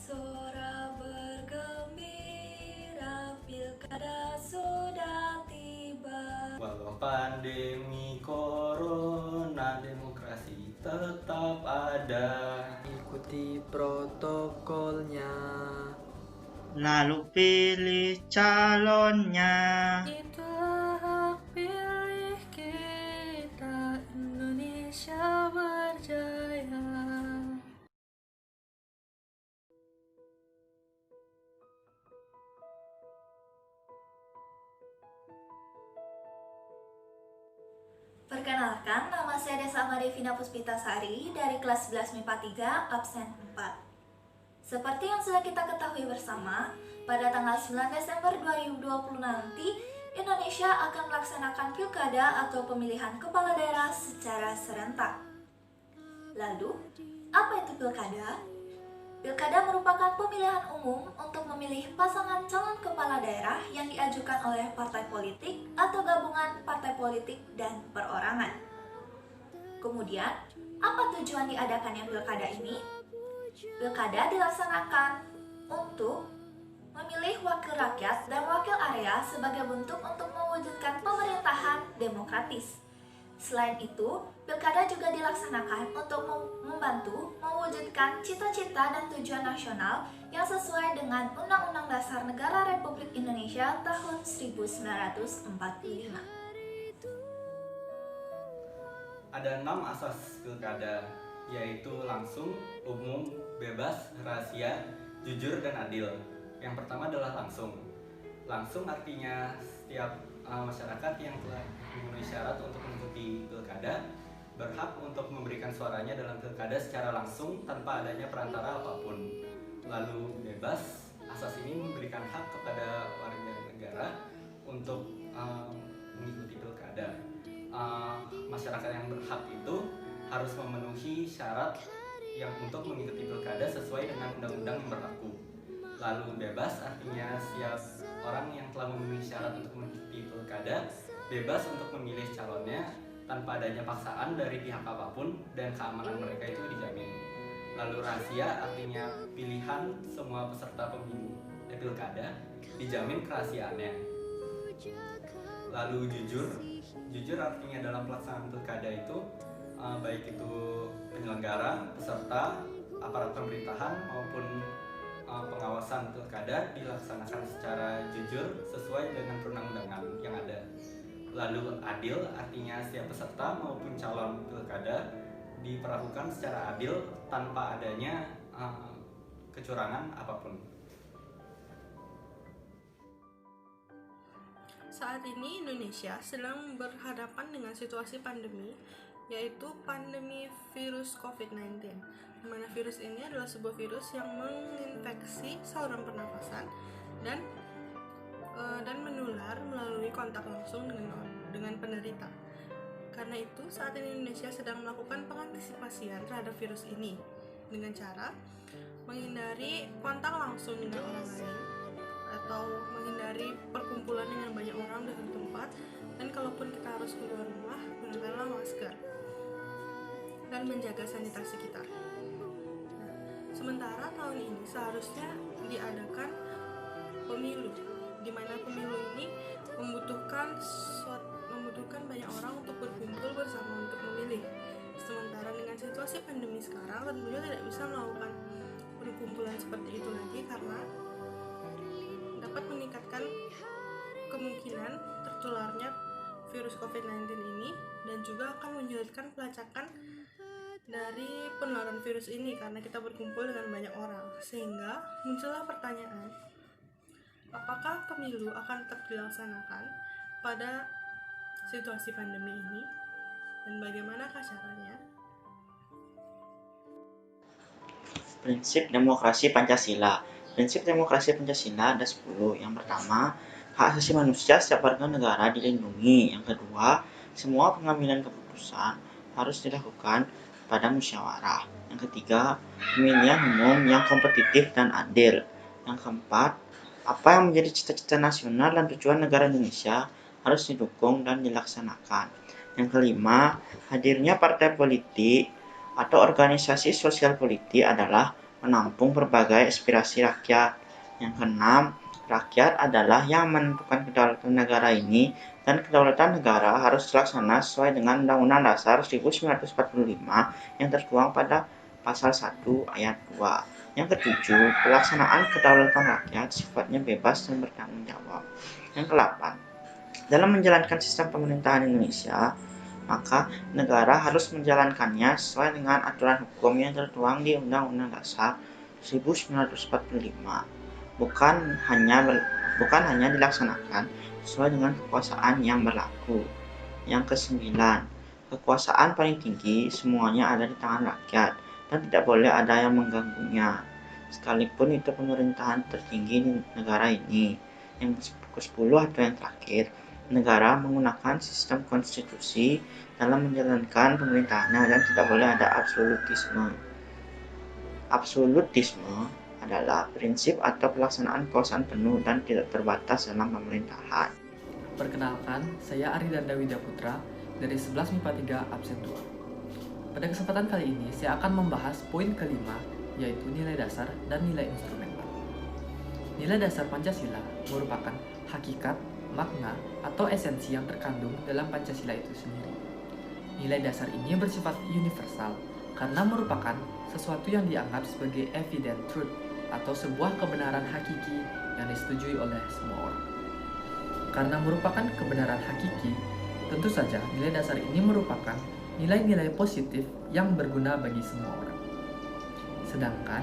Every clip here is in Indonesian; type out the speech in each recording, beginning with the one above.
Bersorak bergembira, pilkada sudah tiba. Walau pandemi corona, demokrasi tetap ada. Ikuti protokolnya. Lalu pilih calonnya. Itulah hak pilih kita, Indonesia berjaya. Perkenalkan, nama saya Desa Amadevina Puspitasari dari kelas 11 MIPA 3, absen 4. Seperti yang sudah kita ketahui bersama, pada tanggal 9 Desember 2020 nanti, Indonesia akan melaksanakan pilkada atau pemilihan kepala daerah secara serentak. Lalu, apa itu pilkada? Pilkada merupakan pemilihan umum untuk memilih pasangan calon kepala daerah yang diajukan oleh partai politik atau gabungan partai politik dan perorangan. Kemudian, apa tujuan diadakannya pilkada ini? Pilkada dilaksanakan untuk memilih wakil rakyat dan wakil area sebagai bentuk untuk mewujudkan pemerintahan demokratis. Selain itu, pilkada juga dilaksanakan untuk membantu mewujudkan cita-cita dan tujuan nasional yang sesuai dengan Undang-Undang Dasar Negara Republik Indonesia tahun 1945. Ada 6 asas pilkada, yaitu langsung, umum, bebas, rahasia, jujur, dan adil. Yang pertama adalah langsung. Langsung artinya setiap masyarakat yang telah memenuhi syarat untuk mengikuti pilkada berhak untuk memberikan suaranya dalam pilkada secara langsung tanpa adanya perantara apapun. Lalu bebas, asas ini memberikan hak kepada warga negara untuk mengikuti pilkada. Masyarakat yang berhak itu harus memenuhi syarat yang untuk mengikuti pilkada sesuai dengan undang-undang yang berlaku. Lalu bebas artinya setiap orang yang telah memenuhi syarat untuk mengikuti pilkada bebas untuk memilih calonnya tanpa adanya paksaan dari pihak apapun dan keamanan mereka itu dijamin. Lalu rahasia artinya pilihan semua peserta pemilu pilkada dijamin kerahasiaannya. Lalu jujur artinya dalam pelaksanaan pilkada itu baik itu penyelenggara, peserta, aparat pemerintahan maupun pengawasan pilkada dilaksanakan secara jujur sesuai dengan perundang-undangan yang ada. Lalu adil artinya setiap peserta maupun calon pilkada diperlakukan secara adil tanpa adanya kecurangan apapun. Saat ini Indonesia sedang berhadapan dengan situasi pandemi, yaitu pandemi virus COVID-19, di mana virus ini adalah sebuah virus yang menginfeksi saluran pernafasan dan menular melalui kontak langsung dengan penderita. Karena itu, saat ini Indonesia sedang melakukan pengantisipasian terhadap virus ini dengan cara menghindari kontak langsung dengan orang lain atau menghindari perkumpulan dengan banyak orang di satu tempat, dan kalaupun kita harus keluar rumah, gunakanlah masker dan menjaga sanitasi kita. Sementara tahun ini seharusnya diadakan pemilu, di mana pemilu ini membutuhkan banyak orang untuk berkumpul bersama untuk memilih. Sementara dengan situasi pandemi sekarang, tentunya tidak bisa melakukan perkumpulan seperti itu lagi karena dapat meningkatkan kemungkinan tertularnya virus COVID-19 ini dan juga akan menyulitkan pelacakan dari penularan virus ini karena kita berkumpul dengan banyak orang. Sehingga muncullah pertanyaan, apakah pemilu akan tetap dilaksanakan pada situasi pandemi ini dan bagaimanakah caranya? Prinsip demokrasi Pancasila. Prinsip demokrasi Pancasila ada 10. Yang pertama, hak asasi manusia setiap warga negara dilindungi. Yang kedua, semua pengambilan keputusan harus dilakukan pada musyawarah. Yang ketiga, pemilihan umum yang kompetitif dan adil. Yang keempat, apa yang menjadi cita-cita nasional dan tujuan negara Indonesia harus didukung dan dilaksanakan. Yang kelima, hadirnya partai politik atau organisasi sosial politik adalah menampung berbagai aspirasi rakyat. Yang keenam, rakyat adalah yang menentukan kedaulatan negara ini, dan kedaulatan negara harus terlaksana sesuai dengan Undang-Undang Dasar 1945 yang tertuang pada Pasal 1 Ayat 2. Yang ketujuh, pelaksanaan kedaulatan rakyat sifatnya bebas dan bertanggung jawab. Yang kedelapan, dalam menjalankan sistem pemerintahan Indonesia, maka negara harus menjalankannya sesuai dengan aturan hukum yang tertuang di Undang-Undang Dasar 1945, bukan hanya dilaksanakan sesuai dengan kekuasaan yang berlaku. Yang kesembilan, kekuasaan paling tinggi semuanya ada di tangan rakyat dan tidak boleh ada yang mengganggunya, sekalipun itu pemerintahan tertinggi di negara ini. Yang ke-10 atau yang terakhir, negara menggunakan sistem konstitusi dalam menjalankan pemerintahannya dan tidak boleh ada absolutisme. Absolutisme adalah prinsip atau pelaksanaan kekuasaan penuh dan tidak terbatas dalam pemerintahan. Perkenalkan, saya Ari Danda Putra dari 11 MIPA 3 absen 2. Pada kesempatan kali ini, saya akan membahas poin kelima, yaitu nilai dasar dan nilai instrumental. Nilai dasar Pancasila merupakan hakikat, makna, atau esensi yang terkandung dalam Pancasila itu sendiri. Nilai dasar ini bersifat universal karena merupakan sesuatu yang dianggap sebagai evident truth atau sebuah kebenaran hakiki yang disetujui oleh semua orang. Karena merupakan kebenaran hakiki, tentu saja nilai dasar ini merupakan nilai-nilai positif yang berguna bagi semua orang. Sedangkan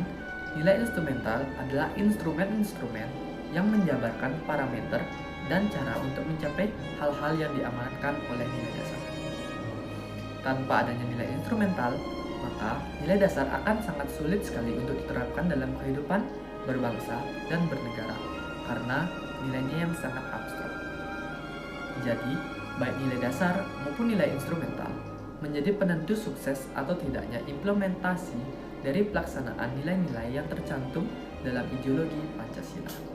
nilai instrumental adalah instrumen-instrumen yang menjabarkan parameter dan cara untuk mencapai hal-hal yang diamanatkan oleh nilai dasar. Tanpa adanya nilai instrumental, maka nilai dasar akan sangat sulit sekali untuk diterapkan dalam kehidupan berbangsa dan bernegara karena nilainya yang sangat abstrak. Jadi, baik nilai dasar maupun nilai instrumental menjadi penentu sukses atau tidaknya implementasi dari pelaksanaan nilai-nilai yang tercantum dalam ideologi Pancasila.